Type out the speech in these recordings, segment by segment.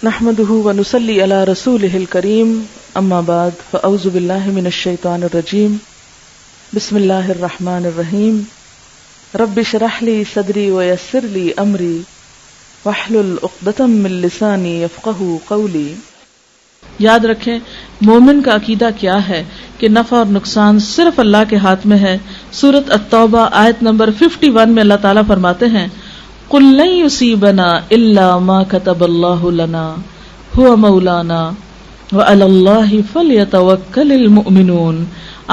نحمده ونصلي على رسوله الكريم اما بعد فاعوذ بالله من الشيطان الرجيم بسم الله الرحمن الرحيم رب اشرح لي صدري ويسر لي امري واحلل عقدة من لساني يفقهوا قولي. یاد رکھیں مومن کا عقیدہ کیا ہے کہ نفع اور نقصان صرف اللہ کے ہاتھ میں ہے. سورۃ التوبہ آیت نمبر 51 میں اللہ تعالیٰ فرماتے ہیں قُلْ لَن يُصِيبَنَا إِلَّا مَا كَتَبَ اللَّهُ لَنَا هُوَ مَوْلَانَا وَعَلَى اللَّهِ فَلْيَتَوَكَّلِ الْمُؤْمِنُونَ.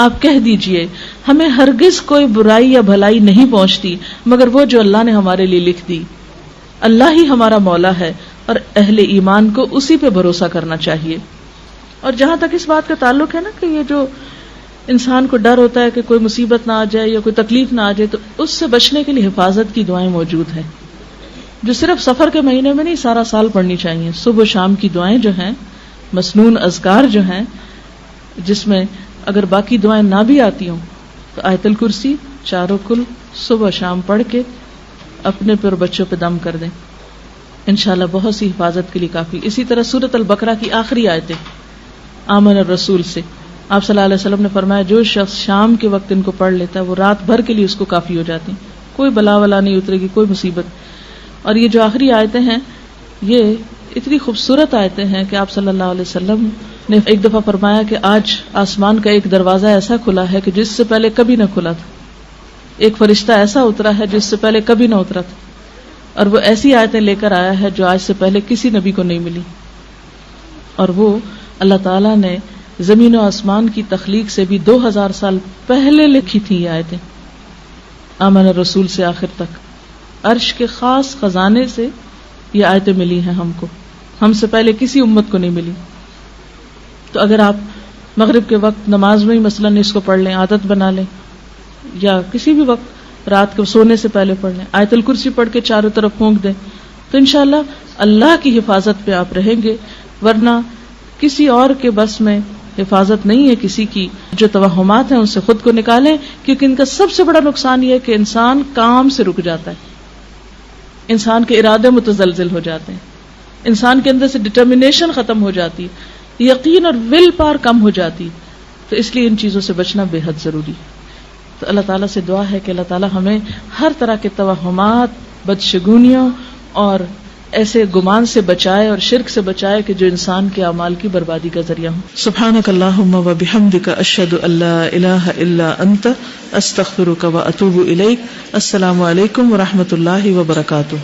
آپ کہہ دیجئے ہمیں ہرگز کوئی برائی یا بھلائی نہیں پہنچتی مگر وہ جو اللہ نے ہمارے لیے لکھ دی. اللہ ہی ہمارا مولا ہے اور اہل ایمان کو اسی پہ بھروسہ کرنا چاہیے. اور جہاں تک اس بات کا تعلق ہے نا کہ یہ جو انسان کو ڈر ہوتا ہے کہ کوئی مصیبت نہ آ جائے یا کوئی تکلیف نہ آ جائے، تو اس سے بچنے کے لیے حفاظت کی دعائیں موجود ہیں جو صرف سفر کے مہینے میں نہیں سارا سال پڑھنی چاہیے. صبح و شام کی دعائیں جو ہیں، مسنون اذکار جو ہیں، جس میں اگر باقی دعائیں نہ بھی آتی ہوں تو آیت الکرسی چاروں کل صبح و شام پڑھ کے اپنے پر بچوں پہ دم کر دیں، انشاءاللہ بہت سی حفاظت کے لیے کافی. اسی طرح سورۃ البقرہ کی آخری آیتیں آمن الرسول سے آپ صلی اللہ علیہ وسلم نے فرمایا جو شخص شام کے وقت ان کو پڑھ لیتا ہے وہ رات بھر کے لیے اس کو کافی ہو جاتی، کوئی بلا ولا نہیں اترے گی، کوئی مصیبت. اور یہ جو آخری آیتیں ہیں یہ اتنی خوبصورت آیتیں ہیں کہ آپ صلی اللہ علیہ وسلم نے ایک دفعہ فرمایا کہ آج آسمان کا ایک دروازہ ایسا کھلا ہے کہ جس سے پہلے کبھی نہ کھلا تھا، ایک فرشتہ ایسا اترا ہے جس سے پہلے کبھی نہ اترا تھا، اور وہ ایسی آیتیں لے کر آیا ہے جو آج سے پہلے کسی نبی کو نہیں ملی. اور وہ اللہ تعالیٰ نے زمین و آسمان کی تخلیق سے بھی 2000 سال پہلے لکھی تھی یہ آیتیں. آمن الرسول سے آخر تک عرش کے خاص خزانے سے یہ آیتیں ملی ہیں ہم کو، ہم سے پہلے کسی امت کو نہیں ملی. تو اگر آپ مغرب کے وقت نماز میں ہی مثلاً اس کو پڑھ لیں، عادت بنا لیں، یا کسی بھی وقت رات کو سونے سے پہلے پڑھ لیں، آیت الکرسی پڑھ کے چاروں طرف پھونک دیں، تو انشاءاللہ اللہ کی حفاظت پہ آپ رہیں گے. ورنہ کسی اور کے بس میں حفاظت نہیں ہے کسی کی. جو توہمات ہیں ان سے خود کو نکالیں، کیونکہ ان کا سب سے بڑا نقصان یہ ہے کہ انسان کام سے رک جاتا ہے، انسان کے ارادے متزلزل ہو جاتے ہیں، انسان کے اندر سے ڈٹرمنیشن ختم ہو جاتی، یقین اور ول پاور کم ہو جاتی. تو اس لیے ان چیزوں سے بچنا بے حد ضروری. تو اللہ تعالیٰ سے دعا ہے کہ اللہ تعالیٰ ہمیں ہر طرح کے توہمات، بدشگونیوں اور ایسے گمان سے بچائے اور شرک سے بچائے کہ جو انسان کے اعمال کی بربادی کا ذریعہ ہوں. سبحانک اللہم و بحمدک اشہد ان لا الہ الا انت استغفرک و اتوب الیک. السلام علیکم و رحمۃ اللہ وبرکاتہ.